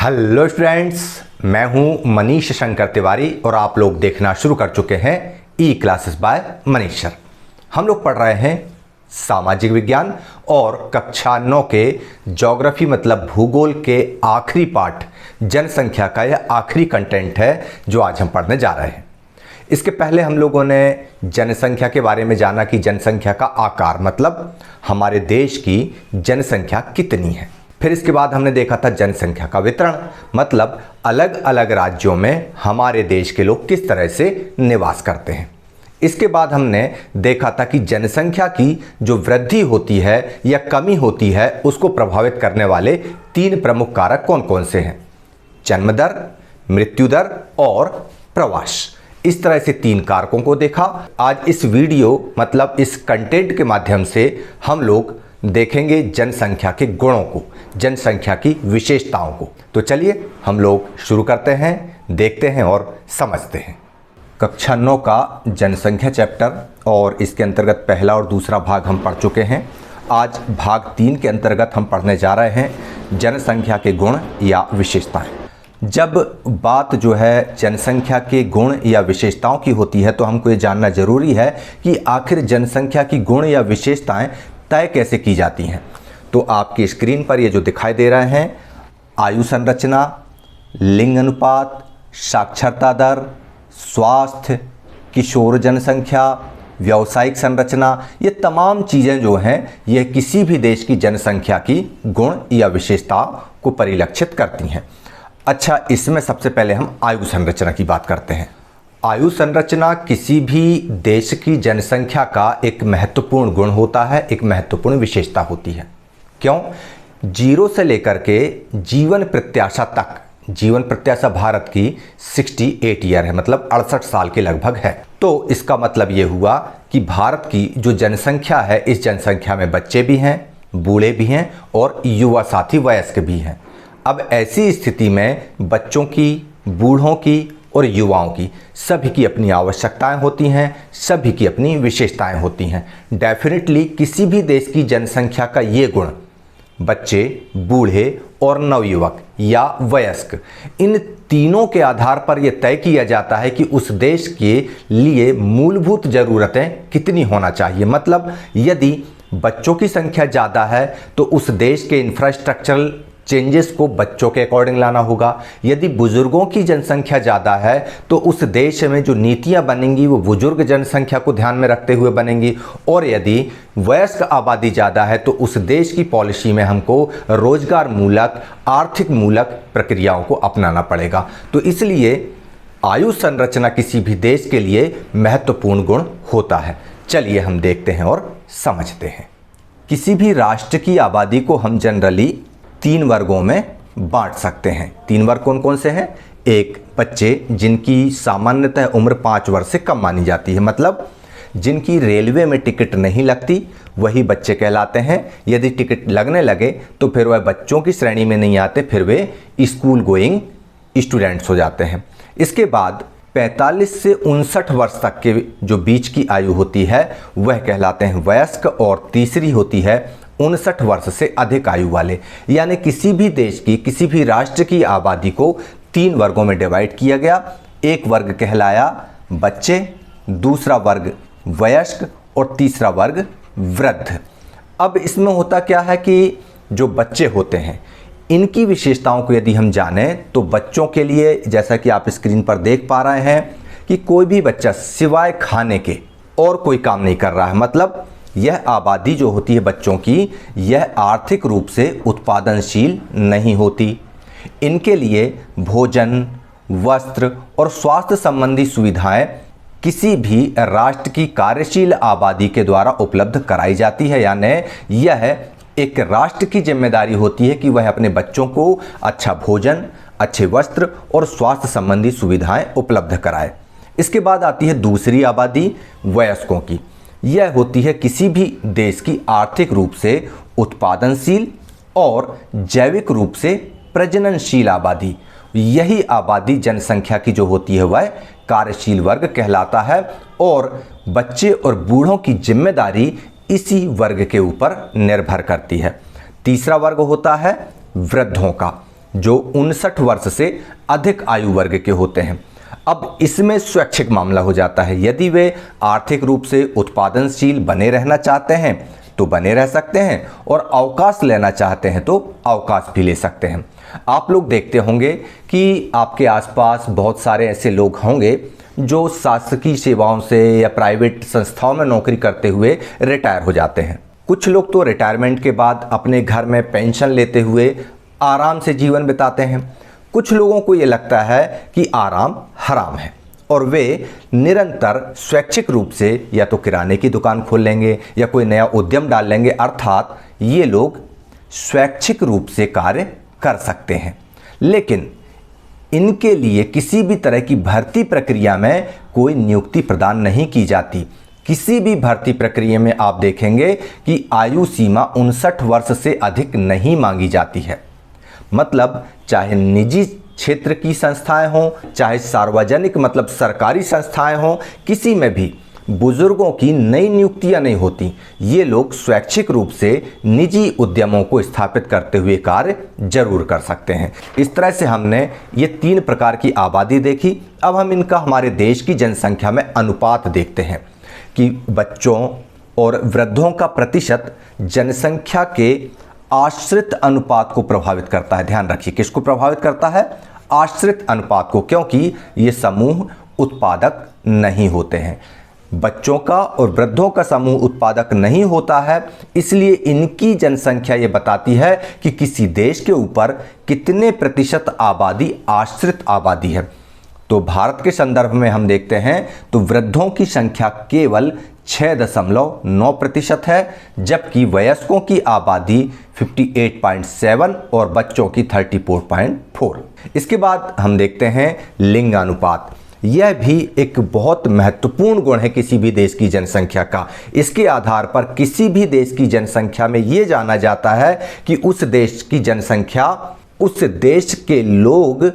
Hello students, मैं हूं मनीष शंकर तिवारी और आप लोग देखना शुरू कर चुके हैं ई क्लासेस बाय मनीष सर। हम लोग पढ़ रहे हैं सामाजिक विज्ञान और कक्षा 9 के ज्योग्राफी मतलब भूगोल के आखिरी पार्ट जनसंख्या का यह आखिरी कंटेंट है जो आज हम पढ़ने जा रहे हैं। इसके पहले हम लोगों ने जनसंख्या के बारे में जाना कि जनसंख्या का आकार मतलब हमारे देश की जनसंख्या कितनी है। फिर इसके बाद हमने देखा था जनसंख्या का वितरण मतलब अलग अलग राज्यों में हमारे देश के लोग किस तरह से निवास करते हैं। इसके बाद हमने देखा था कि जनसंख्या की जो वृद्धि होती है या कमी होती है उसको प्रभावित करने वाले 3 प्रमुख कारक कौन कौन से हैं, जन्म दर, मृत्यु दर और प्रवास। इस तरह से 3 कारकों को देखा। आज इस वीडियो मतलब इस कंटेंट के माध्यम से हम लोग देखेंगे जनसंख्या के गुणों को, जनसंख्या की विशेषताओं को। तो चलिए हम लोग शुरू करते हैं, देखते हैं और समझते हैं। कक्षा 9 का जनसंख्या चैप्टर और इसके अंतर्गत पहला और दूसरा भाग हम पढ़ चुके हैं। आज भाग 3 के अंतर्गत हम पढ़ने जा रहे हैं जनसंख्या के गुण या विशेषताएं। जब बात जो है जनसंख्या के गुण या विशेषताओं की होती है तो हमको ये जानना जरूरी है कि आखिर जनसंख्या की गुण या विशेषताएं तय कैसे की जाती हैं। तो आपकी स्क्रीन पर ये जो दिखाई दे रहे हैं, आयु संरचना, लिंग अनुपात, साक्षरता दर, स्वास्थ्य, किशोर जनसंख्या, व्यावसायिक संरचना, ये तमाम चीज़ें जो हैं ये किसी भी देश की जनसंख्या की गुण या विशेषता को परिलक्षित करती हैं। अच्छा, इसमें सबसे पहले हम आयु संरचना की बात करते हैं। आयु संरचना किसी भी देश की जनसंख्या का एक महत्वपूर्ण गुण होता है, एक महत्वपूर्ण विशेषता होती है। क्यों? 0 से लेकर के जीवन प्रत्याशा तक, जीवन प्रत्याशा भारत की 68 ईयर है, मतलब 68 साल के लगभग है। तो इसका मतलब ये हुआ कि भारत की जो जनसंख्या है इस जनसंख्या में बच्चे भी हैं, बूढ़े भी हैं और युवा साथी वयस्क भी हैं। अब ऐसी स्थिति में बच्चों की, बूढ़ों की और युवाओं की सभी की अपनी आवश्यकताएं होती हैं, सभी की अपनी विशेषताएं होती हैं। डेफिनेटली किसी भी देश की जनसंख्या का ये गुण, बच्चे, बूढ़े और नवयुवक या वयस्क, इन तीनों के आधार पर यह तय किया जाता है कि उस देश के लिए मूलभूत ज़रूरतें कितनी होना चाहिए। मतलब यदि बच्चों की संख्या ज़्यादा है तो उस देश के इंफ्रास्ट्रक्चरल चेंजेस को बच्चों के अकॉर्डिंग लाना होगा। यदि बुजुर्गों की जनसंख्या ज़्यादा है तो उस देश में जो नीतियां बनेंगी वो बुजुर्ग जनसंख्या को ध्यान में रखते हुए बनेंगी। और यदि वयस्क आबादी ज़्यादा है तो उस देश की पॉलिसी में हमको रोजगार मूलक, आर्थिक मूलक प्रक्रियाओं को अपनाना पड़ेगा। तो इसलिए आयु संरचना किसी भी देश के लिए महत्वपूर्ण गुण होता है। चलिए हम देखते हैं और समझते हैं। किसी भी राष्ट्र की आबादी को हम जनरली 3 वर्गों में बांट सकते हैं। 3 वर्ग कौन कौन से हैं? एक, बच्चे जिनकी सामान्यतः उम्र 5 वर्ष से कम मानी जाती है, मतलब जिनकी रेलवे में टिकट नहीं लगती वही बच्चे कहलाते हैं। यदि टिकट लगने लगे तो फिर वह बच्चों की श्रेणी में नहीं आते, फिर वे स्कूल गोइंग स्टूडेंट्स हो जाते हैं। इसके बाद 45 से 59 वर्ष तक के जो बीच की आयु होती है वह कहलाते हैं वयस्क। और तीसरी होती है 59 वर्ष से अधिक आयु वाले। यानी किसी भी देश की, किसी भी राष्ट्र की आबादी को 3 वर्गों में डिवाइड किया गया। एक वर्ग कहलाया बच्चे, दूसरा वर्ग वयस्क और तीसरा वर्ग वृद्ध। अब इसमें होता क्या है कि जो बच्चे होते हैं इनकी विशेषताओं को यदि हम जानें तो बच्चों के लिए, जैसा कि आप स्क्रीन पर देख पा रहे हैं कि कोई भी बच्चा सिवाय खाने के और कोई काम नहीं कर रहा है। मतलब यह आबादी जो होती है बच्चों की, यह आर्थिक रूप से उत्पादनशील नहीं होती। इनके लिए भोजन, वस्त्र और स्वास्थ्य संबंधी सुविधाएं किसी भी राष्ट्र की कार्यशील आबादी के द्वारा उपलब्ध कराई जाती है। यानी यह एक राष्ट्र की जिम्मेदारी होती है कि वह अपने बच्चों को अच्छा भोजन, अच्छे वस्त्र और स्वास्थ्य संबंधी सुविधाएं उपलब्ध कराए। इसके बाद आती है दूसरी आबादी, वयस्कों की। यह होती है किसी भी देश की आर्थिक रूप से उत्पादनशील और जैविक रूप से प्रजननशील आबादी। यही आबादी जनसंख्या की जो होती है वह कार्यशील वर्ग कहलाता है और बच्चे और बूढ़ों की जिम्मेदारी इसी वर्ग के ऊपर निर्भर करती है। तीसरा वर्ग होता है वृद्धों का। जो 59 वर्ष से अधिक आयु वर्ग के होते हैं। अब इसमें स्वैच्छिक मामला हो जाता है। यदि वे आर्थिक रूप से उत्पादनशील बने रहना चाहते हैं तो बने रह सकते हैं, और अवकाश लेना चाहते हैं तो अवकाश भी ले सकते हैं। आप लोग देखते होंगे कि आपके आसपास बहुत सारे ऐसे लोग होंगे जो शासकीय सेवाओं से या प्राइवेट संस्थाओं में नौकरी करते हुए रिटायर हो जाते हैं। कुछ लोग तो रिटायरमेंट के बाद अपने घर में पेंशन लेते हुए आराम से जीवन बिताते हैं। कुछ लोगों को ये लगता है कि आराम हराम है और वे निरंतर स्वैच्छिक रूप से या तो किराने की दुकान खोल लेंगे या कोई नया उद्यम डाल लेंगे, अर्थात ये लोग स्वैच्छिक रूप से कार्य कर सकते हैं। लेकिन इनके लिए किसी भी तरह की भर्ती प्रक्रिया में कोई नियुक्ति प्रदान नहीं की जाती। किसी भी भर्ती प्रक्रिया में आप देखेंगे कि आयु सीमा 59 वर्ष से अधिक नहीं मांगी जाती है। मतलब चाहे निजी क्षेत्र की संस्थाएं हों, चाहे सार्वजनिक मतलब सरकारी संस्थाएं हों, किसी में भी बुजुर्गों की नई नियुक्तियां नहीं होती। ये लोग स्वैच्छिक रूप से निजी उद्यमों को स्थापित करते हुए कार्य जरूर कर सकते हैं। इस तरह से हमने ये 3 प्रकार की आबादी देखी। अब हम इनका हमारे देश की जनसंख्या में अनुपात देखते हैं कि बच्चों और वृद्धों का प्रतिशत जनसंख्या के आश्रित अनुपात को प्रभावित करता है। ध्यान रखिए, किसको प्रभावित करता है? आश्रित अनुपात को, क्योंकि ये समूह उत्पादक नहीं होते हैं। बच्चों का और वृद्धों का समूह उत्पादक नहीं होता है, इसलिए इनकी जनसंख्या ये बताती है कि किसी देश के ऊपर कितने प्रतिशत आबादी आश्रित आबादी है। तो भारत के संदर्भ में हम देखते हैं तो वृद्धों की संख्या केवल 6.9% है, जबकि वयस्कों की आबादी 58.7 और बच्चों की 34.4। इसके बाद हम देखते हैं लिंगानुपात। यह भी एक बहुत महत्वपूर्ण गुण है किसी भी देश की जनसंख्या का। इसके आधार पर किसी भी देश की जनसंख्या में यह जाना जाता है कि उस देश की जनसंख्या, उस देश के लोग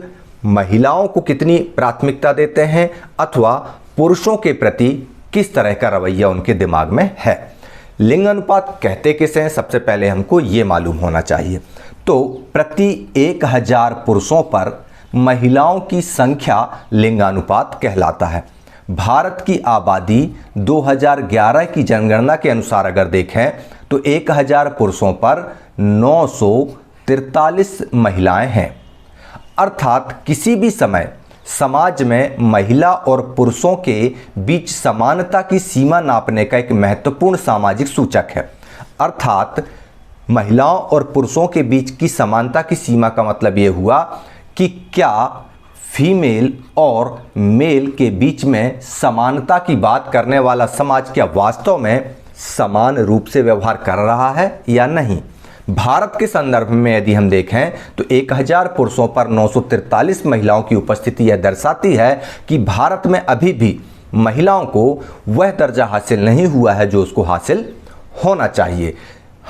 महिलाओं को कितनी प्राथमिकता देते हैं अथवा पुरुषों के प्रति किस तरह का रवैया उनके दिमाग में है। लिंग अनुपात कहते किसे हैं, सबसे पहले हमको ये मालूम होना चाहिए। तो प्रति 1000 पुरुषों पर महिलाओं की संख्या लिंगानुपात कहलाता है। भारत की आबादी 2011 की जनगणना के अनुसार अगर देखें तो 1000 पुरुषों पर 943 महिलाएं हैं। अर्थात किसी भी समय समाज में महिला और पुरुषों के बीच समानता की सीमा नापने का एक महत्वपूर्ण सामाजिक सूचक है। अर्थात महिलाओं और पुरुषों के बीच की समानता की सीमा का मतलब ये हुआ कि क्या फीमेल और मेल के बीच में समानता की बात करने वाला समाज क्या वास्तव में समान रूप से व्यवहार कर रहा है या नहीं। भारत के संदर्भ में यदि हम देखें तो 1000 पुरुषों पर 943 महिलाओं की उपस्थिति यह दर्शाती है कि भारत में अभी भी महिलाओं को वह दर्जा हासिल नहीं हुआ है जो उसको हासिल होना चाहिए।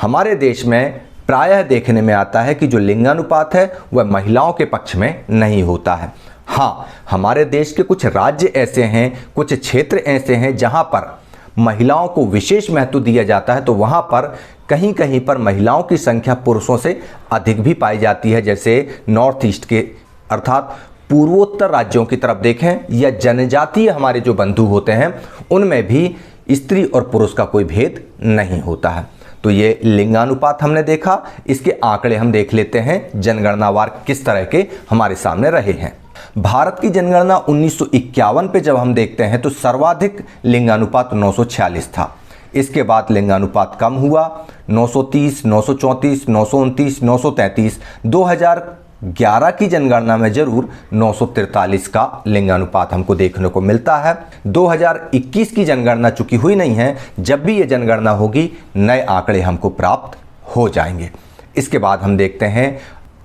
हमारे देश में प्रायः देखने में आता है कि जो लिंगानुपात है वह महिलाओं के पक्ष में नहीं होता है। हाँ, हमारे देश के कुछ राज्य ऐसे हैं, कुछ क्षेत्र ऐसे हैं जहां पर महिलाओं को विशेष महत्व दिया जाता है, तो वहां पर कहीं कहीं पर महिलाओं की संख्या पुरुषों से अधिक भी पाई जाती है। जैसे नॉर्थ ईस्ट के अर्थात पूर्वोत्तर राज्यों की तरफ देखें या जनजातीय हमारे जो बंधु होते हैं उनमें भी स्त्री और पुरुष का कोई भेद नहीं होता है। तो ये लिंगानुपात हमने देखा। इसके आंकड़े हम देख लेते हैं जनगणनावार किस तरह के हमारे सामने रहे हैं। भारत की जनगणना 1951 पे जब हम देखते हैं तो सर्वाधिक लिंगानुपात 946 था। इसके बाद लिंगानुपात कम हुआ, 930, 934, 929, 933। 2011 की जनगणना में जरूर 943 का लिंगानुपात हमको देखने को मिलता है। 2021 की जनगणना चूंकि हुई नहीं है, जब भी ये जनगणना होगी नए आंकड़े हमको प्राप्त हो जाएंगे। इसके बाद हम देखते हैं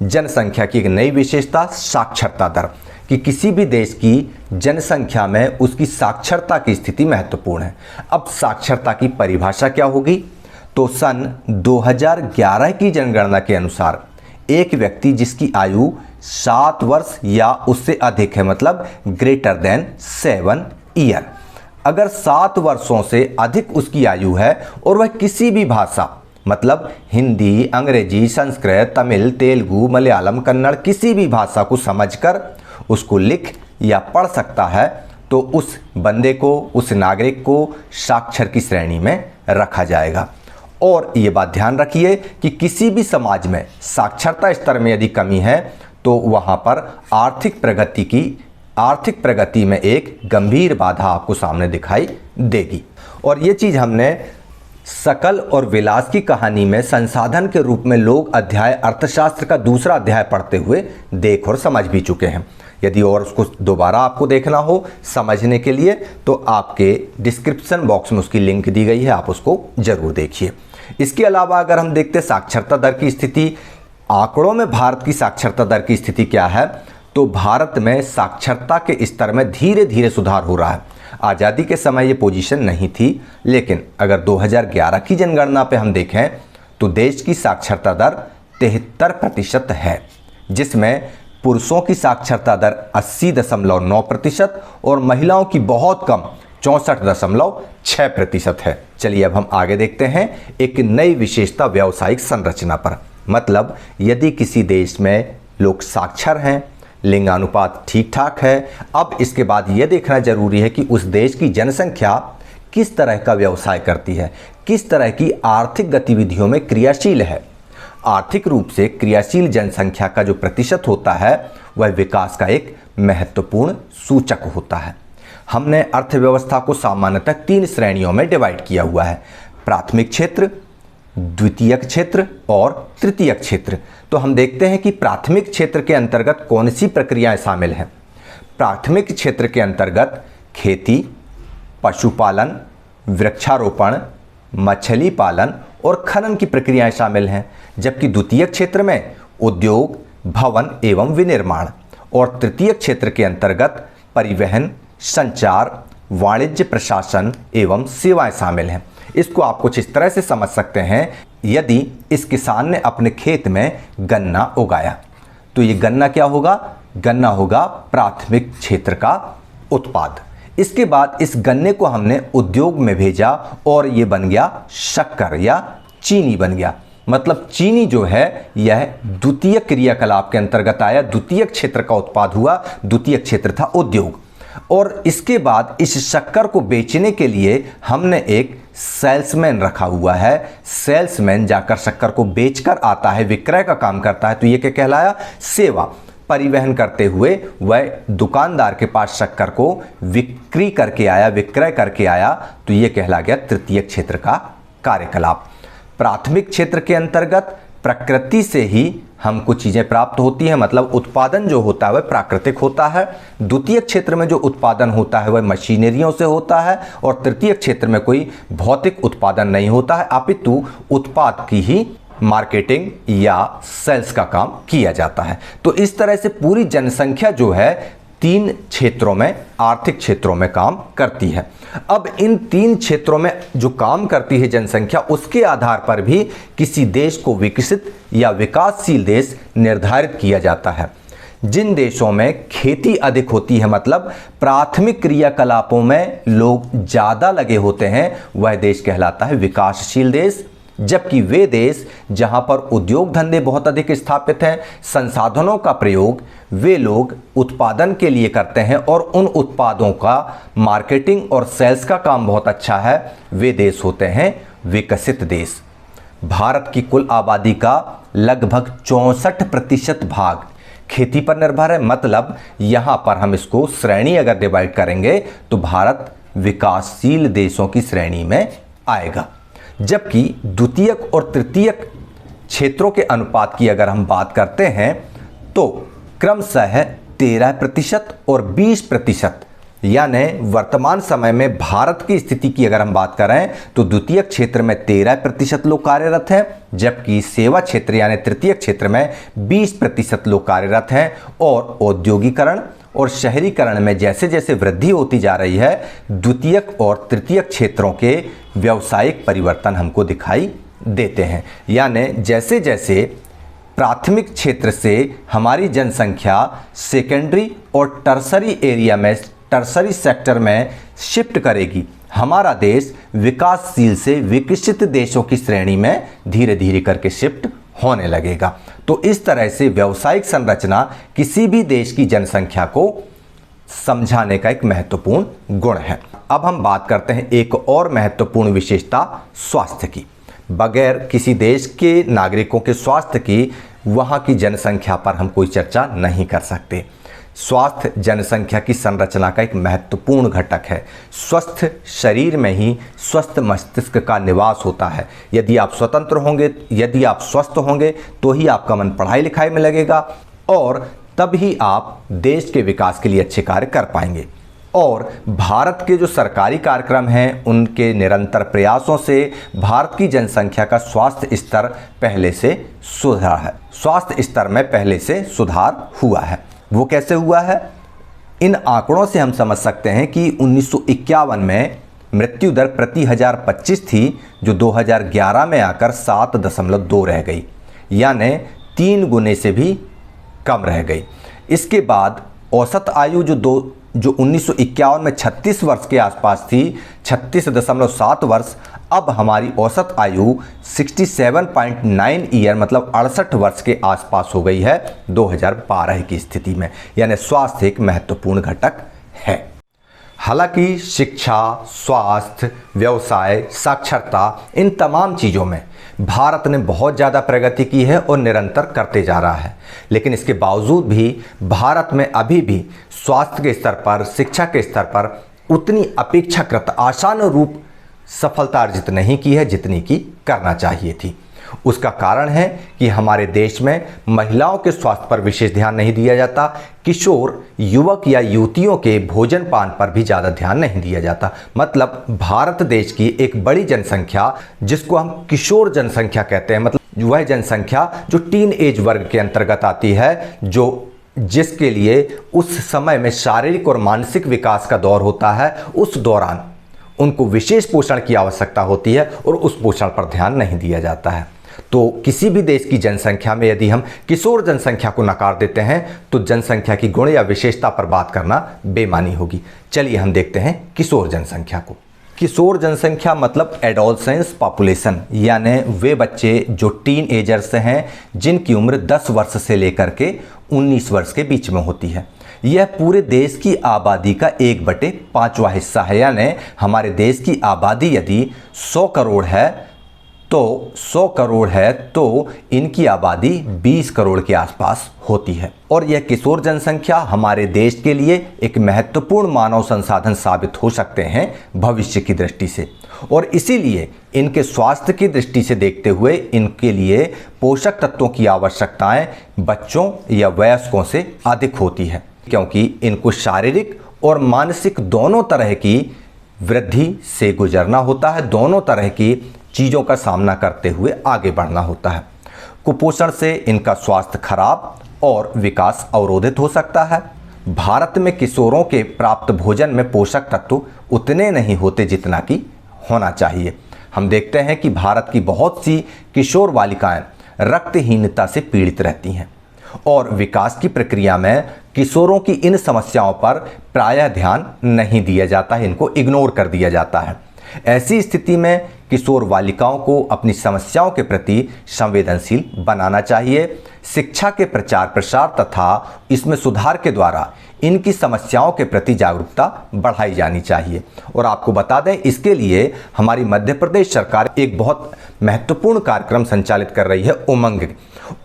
जनसंख्या की एक नई विशेषता, साक्षरता दर, कि किसी भी देश की जनसंख्या में उसकी साक्षरता की स्थिति महत्वपूर्ण है। अब साक्षरता की परिभाषा क्या होगी? तो सन 2011 की जनगणना के अनुसार एक व्यक्ति जिसकी आयु 7 वर्ष या उससे अधिक है, मतलब ग्रेटर देन 7 ईयर, अगर 7 वर्षों से अधिक उसकी आयु है और वह किसी भी भाषा मतलब हिंदी, अंग्रेजी, संस्कृत, तमिल, तेलुगु, मलयालम, कन्नड़ किसी भी भाषा को समझकर उसको लिख या पढ़ सकता है तो उस बंदे को, उस नागरिक को साक्षर की श्रेणी में रखा जाएगा। और ये बात ध्यान रखिए कि किसी भी समाज में साक्षरता स्तर में यदि कमी है तो वहाँ पर आर्थिक प्रगति में एक गंभीर बाधा आपको सामने दिखाई देगी। और ये चीज़ हमने सकल और विलास की कहानी में संसाधन के रूप में लोग अध्याय अर्थशास्त्र का दूसरा अध्याय पढ़ते हुए देख और समझ भी चुके हैं। यदि और उसको दोबारा आपको देखना हो समझने के लिए तो आपके डिस्क्रिप्शन बॉक्स में उसकी लिंक दी गई है, आप उसको जरूर देखिए। इसके अलावा अगर हम देखते साक्षरता दर की स्थिति, आंकड़ों में भारत की साक्षरता दर की स्थिति क्या है, तो भारत में साक्षरता के स्तर में धीरे धीरे सुधार हो रहा है। आज़ादी के समय ये पोजीशन नहीं थी, लेकिन अगर 2011 की जनगणना पे हम देखें तो देश की साक्षरता दर 73% है, जिसमें पुरुषों की साक्षरता दर 80.9% और महिलाओं की बहुत कम 64.6% है। चलिए अब हम आगे देखते हैं एक नई विशेषता व्यावसायिक संरचना पर। मतलब यदि किसी देश में लोग साक्षर हैं, लिंगानुपात ठीक ठाक है, अब इसके बाद यह देखना जरूरी है कि उस देश की जनसंख्या किस तरह का व्यवसाय करती है, किस तरह की आर्थिक गतिविधियों में क्रियाशील है। आर्थिक रूप से क्रियाशील जनसंख्या का जो प्रतिशत होता है वह विकास का एक महत्वपूर्ण सूचक होता है। हमने अर्थव्यवस्था को सामान्यतः 3 श्रेणियों में डिवाइड किया हुआ है: प्राथमिक क्षेत्र, द्वितीयक क्षेत्र और तृतीयक क्षेत्र। तो हम देखते हैं कि प्राथमिक क्षेत्र के अंतर्गत कौन सी प्रक्रियाएं शामिल हैं। प्राथमिक क्षेत्र के अंतर्गत खेती, पशुपालन, वृक्षारोपण, मछली पालन और खनन की प्रक्रियाएं शामिल हैं, जबकि द्वितीयक क्षेत्र में उद्योग, भवन एवं विनिर्माण और तृतीयक क्षेत्र के अंतर्गत परिवहन, संचार, वाणिज्य, प्रशासन एवं सेवाएं शामिल हैं। इसको आप कुछ इस तरह से समझ सकते हैं, यदि इस किसान ने अपने खेत में गन्ना उगाया तो ये गन्ना क्या होगा, गन्ना होगा प्राथमिक क्षेत्र का उत्पाद। इसके बाद इस गन्ने को हमने उद्योग में भेजा और ये बन गया शक्कर या चीनी बन गया। मतलब चीनी जो है यह द्वितीय क्रियाकलाप के अंतर्गत आया, द्वितीय क्षेत्र का उत्पाद हुआ, द्वितीय क्षेत्र था उद्योग। और इसके बाद इस शक्कर को बेचने के लिए हमने एक सेल्समैन रखा हुआ है। सेल्समैन जाकर शक्कर को बेचकर आता है, विक्रय का काम करता है, तो ये क्या कहलाया, सेवा। परिवहन करते हुए वह दुकानदार के पास शक्कर को विक्रय करके आया, तो ये कहला गया तृतीय क्षेत्र का कार्यकलाप। प्राथमिक क्षेत्र के अंतर्गत प्रकृति से ही हमको चीज़ें प्राप्त होती हैं, मतलब उत्पादन जो होता है वह प्राकृतिक होता है। द्वितीय क्षेत्र में जो उत्पादन होता है वह मशीनरियों से होता है और तृतीय क्षेत्र में कोई भौतिक उत्पादन नहीं होता है, अपितु उत्पाद की ही मार्केटिंग या सेल्स का काम किया जाता है। तो इस तरह से पूरी जनसंख्या जो है 3 क्षेत्रों में, आर्थिक क्षेत्रों में काम करती है। अब इन 3 क्षेत्रों में जो काम करती है जनसंख्या, उसके आधार पर भी किसी देश को विकसित या विकासशील देश निर्धारित किया जाता है। जिन देशों में खेती अधिक होती है, मतलब प्राथमिक क्रियाकलापों में लोग ज़्यादा लगे होते हैं, वह देश कहलाता है विकासशील देश। जबकि वे देश जहां पर उद्योग धंधे बहुत अधिक स्थापित हैं, संसाधनों का प्रयोग वे लोग उत्पादन के लिए करते हैं और उन उत्पादों का मार्केटिंग और सेल्स का काम बहुत अच्छा है, वे देश होते हैं विकसित देश। भारत की कुल आबादी का लगभग 64% भाग खेती पर निर्भर है। मतलब यहां पर हम इसको श्रेणी अगर डिवाइड करेंगे तो भारत विकासशील देशों की श्रेणी में आएगा। जबकि द्वितीयक और तृतीयक क्षेत्रों के अनुपात की अगर हम बात करते हैं तो क्रमशः 13% और 20%, यानी वर्तमान समय में भारत की स्थिति की अगर हम बात करें तो द्वितीयक क्षेत्र में 13% लोग कार्यरत हैं, जबकि सेवा क्षेत्र यानी तृतीयक क्षेत्र में 20% लोग कार्यरत हैं। और औद्योगिकरण और शहरीकरण में जैसे जैसे वृद्धि होती जा रही है, द्वितीयक और तृतीयक क्षेत्रों के व्यावसायिक परिवर्तन हमको दिखाई देते हैं। यानी जैसे जैसे प्राथमिक क्षेत्र से हमारी जनसंख्या सेकेंडरी और टर्सरी एरिया में, टर्सरी सेक्टर में शिफ्ट करेगी, हमारा देश विकासशील से विकसित देशों की श्रेणी में धीरे धीरे करके शिफ्ट होने लगेगा। तो इस तरह से व्यावसायिक संरचना किसी भी देश की जनसंख्या को समझाने का एक महत्वपूर्ण गुण है। अब हम बात करते हैं एक और महत्वपूर्ण विशेषता स्वास्थ्य की। बगैर किसी देश के नागरिकों के स्वास्थ्य की वहाँ की जनसंख्या पर हम कोई चर्चा नहीं कर सकते। स्वास्थ्य जनसंख्या की संरचना का एक महत्वपूर्ण घटक है। स्वस्थ शरीर में ही स्वस्थ मस्तिष्क का निवास होता है। यदि आप स्वतंत्र होंगे, यदि आप स्वस्थ होंगे, तो ही आपका मन पढ़ाई लिखाई में लगेगा और तब ही आप देश के विकास के लिए अच्छे कार्य कर पाएंगे। और भारत के जो सरकारी कार्यक्रम हैं, उनके निरंतर प्रयासों से भारत की जनसंख्या का स्वास्थ्य स्तर पहले से सुधरा है। स्वास्थ्य स्तर में पहले से सुधार हुआ है। वो कैसे हुआ है? इन आंकड़ों से हम समझ सकते हैं कि 1951 में मृत्यु दर प्रति 1025 थी, जो 2011 में आकर 7.2 रह गई, यानी 3 गुने से भी कम रह गई। इसके बाद औसत आयु जो 1951 में 36 वर्ष के आसपास थी, 36.7 वर्ष, अब हमारी औसत आयु 67.9 ईयर मतलब 68 वर्ष के आसपास हो गई है 2012 की स्थिति में। यानी स्वास्थ्य एक महत्वपूर्ण घटक है। हालांकि शिक्षा, स्वास्थ्य, व्यवसाय, साक्षरता, इन तमाम चीज़ों में भारत ने बहुत ज़्यादा प्रगति की है और निरंतर करते जा रहा है, लेकिन इसके बावजूद भी भारत में अभी भी स्वास्थ्य के स्तर पर, शिक्षा के स्तर पर उतनी अपेक्षाकृत आसान रूप सफलता अर्जित नहीं की है जितनी की करना चाहिए थी। उसका कारण है कि हमारे देश में महिलाओं के स्वास्थ्य पर विशेष ध्यान नहीं दिया जाता। किशोर, युवक या युवतियों के भोजन पान पर भी ज़्यादा ध्यान नहीं दिया जाता। मतलब भारत देश की एक बड़ी जनसंख्या, जिसको हम किशोर जनसंख्या कहते हैं, मतलब वह जनसंख्या जो टीन एज वर्ग के अंतर्गत आती है, जिसके लिए उस समय में शारीरिक और मानसिक विकास का दौर होता है, उस दौरान उनको विशेष पोषण की आवश्यकता होती है और उस पोषण पर ध्यान नहीं दिया जाता है। तो किसी भी देश की जनसंख्या में यदि हम किशोर जनसंख्या को नकार देते हैं तो जनसंख्या की गुण या विशेषता पर बात करना बेमानी होगी। चलिए हम देखते हैं किशोर जनसंख्या को। किशोर जनसंख्या मतलब एडोलसेंस पॉपुलेशन, यानी वे बच्चे जो टीन एजर्स हैं, जिनकी उम्र 10 वर्ष से लेकर के 19 वर्ष के बीच में होती है। यह पूरे देश की आबादी का 1/5वां हिस्सा है। यानी हमारे देश की आबादी यदि 100 करोड़ है तो इनकी आबादी 20 करोड़ के आसपास होती है। और यह किशोर जनसंख्या हमारे देश के लिए एक महत्वपूर्ण मानव संसाधन साबित हो सकते हैं भविष्य की दृष्टि से, और इसीलिए इनके स्वास्थ्य की दृष्टि से देखते हुए इनके लिए पोषक तत्वों की आवश्यकताएं बच्चों या वयस्कों से अधिक होती है, क्योंकि इनको शारीरिक और मानसिक दोनों तरह की वृद्धि से गुजरना होता है, दोनों तरह की चीज़ों का सामना करते हुए आगे बढ़ना होता है। कुपोषण से इनका स्वास्थ्य खराब और विकास अवरोधित हो सकता है। भारत में किशोरों के प्राप्त भोजन में पोषक तत्व उतने नहीं होते जितना कि होना चाहिए। हम देखते हैं कि भारत की बहुत सी किशोर बालिकाएं रक्तहीनता से पीड़ित रहती हैं और विकास की प्रक्रिया में किशोरों की इन समस्याओं पर प्रायः ध्यान नहीं दिया जाता है, इनको इग्नोर कर दिया जाता है। ऐसी स्थिति में किशोर बालिकाओं को अपनी समस्याओं के प्रति संवेदनशील बनाना चाहिए। शिक्षा के प्रचार प्रसार तथा इसमें सुधार के द्वारा इनकी समस्याओं के प्रति जागरूकता बढ़ाई जानी चाहिए। और आपको बता दें, इसके लिए हमारी मध्य प्रदेश सरकार एक बहुत महत्वपूर्ण कार्यक्रम संचालित कर रही है,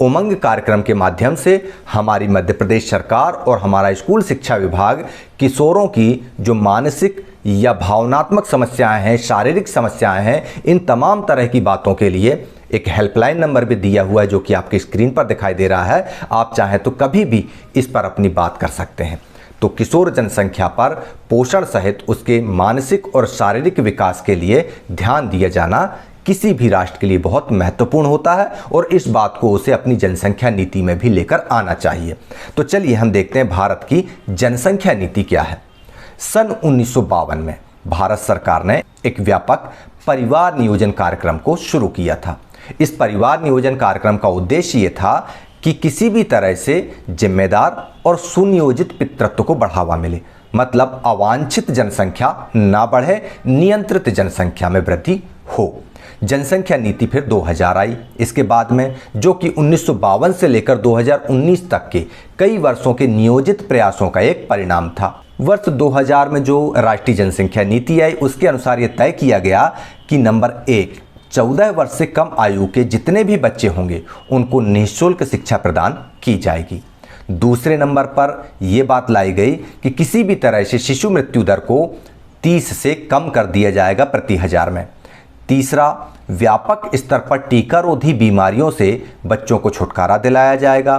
उमंग कार्यक्रम के माध्यम से हमारी मध्य प्रदेश सरकार और हमारा स्कूल शिक्षा विभाग किशोरों की जो मानसिक या भावनात्मक समस्याएं हैं, शारीरिक समस्याएं हैं, इन तमाम तरह की बातों के लिए एक हेल्पलाइन नंबर भी दिया हुआ है, जो कि आपकी स्क्रीन पर दिखाई दे रहा है। आप चाहें तो कभी भी इस पर अपनी बात कर सकते हैं। तो किशोर जनसंख्या पर पोषण सहित उसके मानसिक और शारीरिक विकास के लिए ध्यान दिया जाना किसी भी राष्ट्र के लिए बहुत महत्वपूर्ण होता है और इस बात को उसे अपनी जनसंख्या नीति में भी लेकर आना चाहिए। तो चलिए हम देखते हैं भारत की जनसंख्या नीति क्या है। सन 1952 में भारत सरकार ने एक व्यापक परिवार नियोजन कार्यक्रम को शुरू किया था। इस परिवार नियोजन कार्यक्रम का उद्देश्य ये था कि किसी भी तरह से जिम्मेदार और सुनियोजित पितृत्व को बढ़ावा मिले। मतलब अवांछित जनसंख्या ना बढ़े, नियंत्रित जनसंख्या में वृद्धि हो। जनसंख्या नीति फिर 2000 आई इसके बाद में, जो कि 1952 से लेकर 2019 तक के कई वर्षों के नियोजित प्रयासों का एक परिणाम था। वर्ष 2000 में जो राष्ट्रीय जनसंख्या नीति आई उसके अनुसार यह तय किया गया कि नंबर 1, 14 वर्ष से कम आयु के जितने भी बच्चे होंगे उनको निःशुल्क शिक्षा प्रदान की जाएगी। दूसरे नंबर पर यह बात लाई गई कि किसी भी तरह से शिशु मृत्यु दर को 30 से कम कर दिया जाएगा प्रति 1000 में। तीसरा, व्यापक स्तर पर टीकारोधी बीमारियों से बच्चों को छुटकारा दिलाया जाएगा।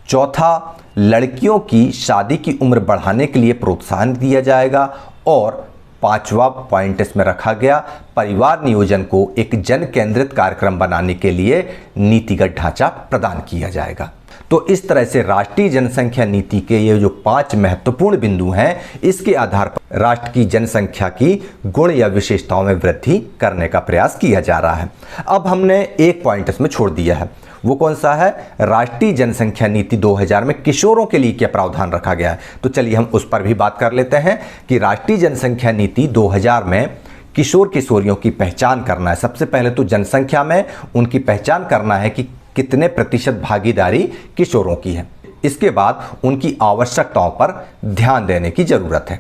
चौथा, लड़कियों की शादी की उम्र बढ़ाने के लिए प्रोत्साहन दिया जाएगा। और पांचवा पॉइंट इसमें रखा गया, परिवार नियोजन को एक जन केंद्रित कार्यक्रम बनाने के लिए नीतिगत ढांचा प्रदान किया जाएगा। तो इस तरह से राष्ट्रीय जनसंख्या नीति के ये जो 5 महत्वपूर्ण बिंदु हैं, इसके आधार पर राष्ट्र की जनसंख्या की गुण या विशेषताओं में वृद्धि करने का प्रयास किया जा रहा है। अब हमने एक पॉइंट इसमें छोड़ दिया है, वो कौन सा है? राष्ट्रीय जनसंख्या नीति 2000 में किशोरों के लिए क्या प्रावधान रखा गया है। तो चलिए हम उस पर भी बात कर लेते हैं कि राष्ट्रीय जनसंख्या नीति 2000 में किशोर किशोरियों की पहचान करना है। सबसे पहले तो जनसंख्या में उनकी पहचान करना है कि कितने प्रतिशत भागीदारी किशोरों की है। इसके बाद उनकी आवश्यकताओं पर ध्यान देने की जरूरत है।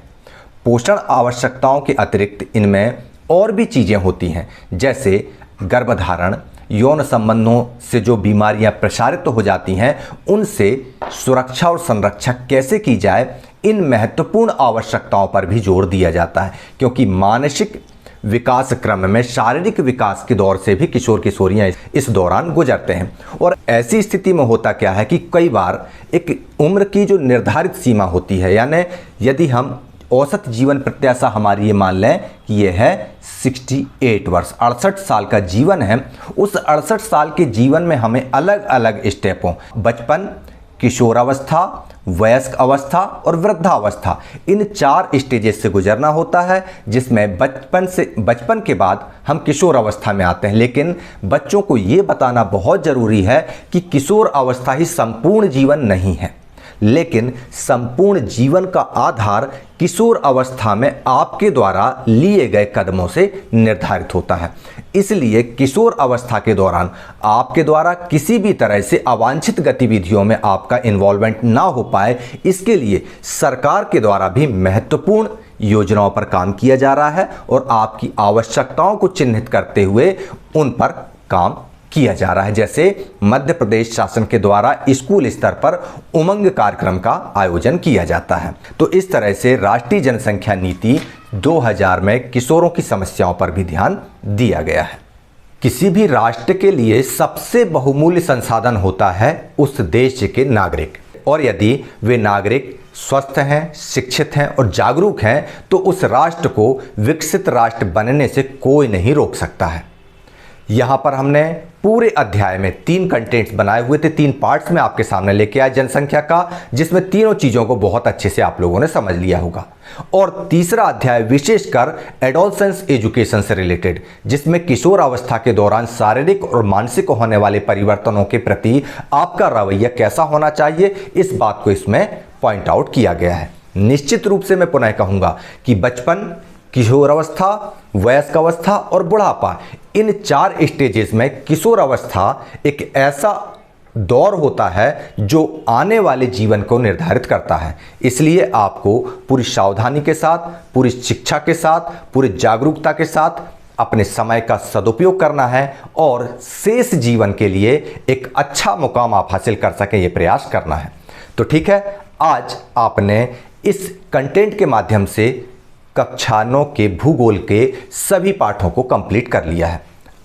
पोषण आवश्यकताओं के अतिरिक्त इनमें और भी चीजें होती हैं, जैसे गर्भधारण, यौन संबंधों से जो बीमारियां प्रसारित हो जाती हैं उनसे सुरक्षा और संरक्षा कैसे की जाए, इन महत्वपूर्ण आवश्यकताओं पर भी जोर दिया जाता है, क्योंकि मानसिक विकास क्रम में शारीरिक विकास के दौर से भी किशोर किशोरियां इस दौरान गुजरते हैं। और ऐसी स्थिति में होता क्या है कि कई बार एक उम्र की जो निर्धारित सीमा होती है, यानी यदि हम औसत जीवन प्रत्याशा हमारी ये मान लें कि ये है 68 वर्ष, 68 साल का जीवन है, उस 68 साल के जीवन में हमें अलग अलग स्टेपों, बचपन, किशोरावस्था, वयस्क अवस्था और वृद्धावस्था, इन 4 स्टेजेस से गुजरना होता है, जिसमें बचपन के बाद हम किशोर अवस्था में आते हैं। लेकिन बच्चों को ये बताना बहुत ज़रूरी है कि किशोर अवस्था ही संपूर्ण जीवन नहीं है, लेकिन संपूर्ण जीवन का आधार किशोर अवस्था में आपके द्वारा लिए गए कदमों से निर्धारित होता है। इसलिए किशोर अवस्था के दौरान आपके द्वारा किसी भी तरह से अवांछित गतिविधियों में आपका इन्वॉल्वमेंट ना हो पाए, इसके लिए सरकार के द्वारा भी महत्वपूर्ण योजनाओं पर काम किया जा रहा है और आपकी आवश्यकताओं को चिन्हित करते हुए उन पर काम किया जा रहा है। जैसे मध्य प्रदेश शासन के द्वारा स्कूल स्तर पर उमंग कार्यक्रम का आयोजन किया जाता है। तो इस तरह से राष्ट्रीय जनसंख्या नीति 2000 में किशोरों की समस्याओं पर भी ध्यान दिया गया है। किसी भी राष्ट्र के लिए सबसे बहुमूल्य संसाधन होता है उस देश के नागरिक, और यदि वे नागरिक स्वस्थ हैं, शिक्षित हैं और जागरूक हैं तो उस राष्ट्र को विकसित राष्ट्र बनने से कोई नहीं रोक सकता है। यहाँ पर हमने पूरे अध्याय में 3 कंटेंट्स बनाए हुए थे, 3 पार्ट्स में आपके सामने लेके आया जनसंख्या का, जिसमें तीनों चीज़ों को बहुत अच्छे से आप लोगों ने समझ लिया होगा। और तीसरा अध्याय विशेषकर एडोलसेंस एजुकेशन से रिलेटेड, जिसमें किशोर अवस्था के दौरान शारीरिक और मानसिक होने वाले परिवर्तनों के प्रति आपका रवैया कैसा होना चाहिए, इस बात को इसमें पॉइंट आउट किया गया है। निश्चित रूप से मैं पुनः कहूँगा कि बचपन, किशोर अवस्था, वयस्क अवस्था और बुढ़ापा, इन 4 स्टेजेस में किशोर अवस्था एक ऐसा दौर होता है जो आने वाले जीवन को निर्धारित करता है। इसलिए आपको पूरी सावधानी के साथ, पूरी शिक्षा के साथ, पूरी जागरूकता के साथ अपने समय का सदुपयोग करना है और शेष जीवन के लिए एक अच्छा मुकाम आप हासिल कर सकें, ये प्रयास करना है। तो ठीक है, आज आपने इस कंटेंट के माध्यम से कक्षा 9 के भूगोल के सभी पाठों को कंप्लीट कर लिया है।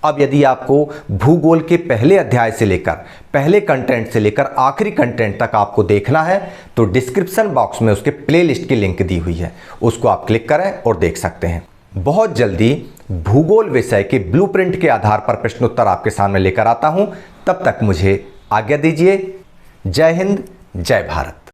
अब यदि आपको भूगोल के पहले अध्याय से लेकर, पहले कंटेंट से लेकर आखिरी कंटेंट तक आपको देखना है तो डिस्क्रिप्शन बॉक्स में उसके प्लेलिस्ट की लिंक दी हुई है, उसको आप क्लिक करें और देख सकते हैं। बहुत जल्दी भूगोल विषय के ब्लूप्रिंट के आधार पर प्रश्नोत्तर आपके सामने लेकर आता हूं। तब तक मुझे आज्ञा दीजिए। जय हिंद, जय भारत।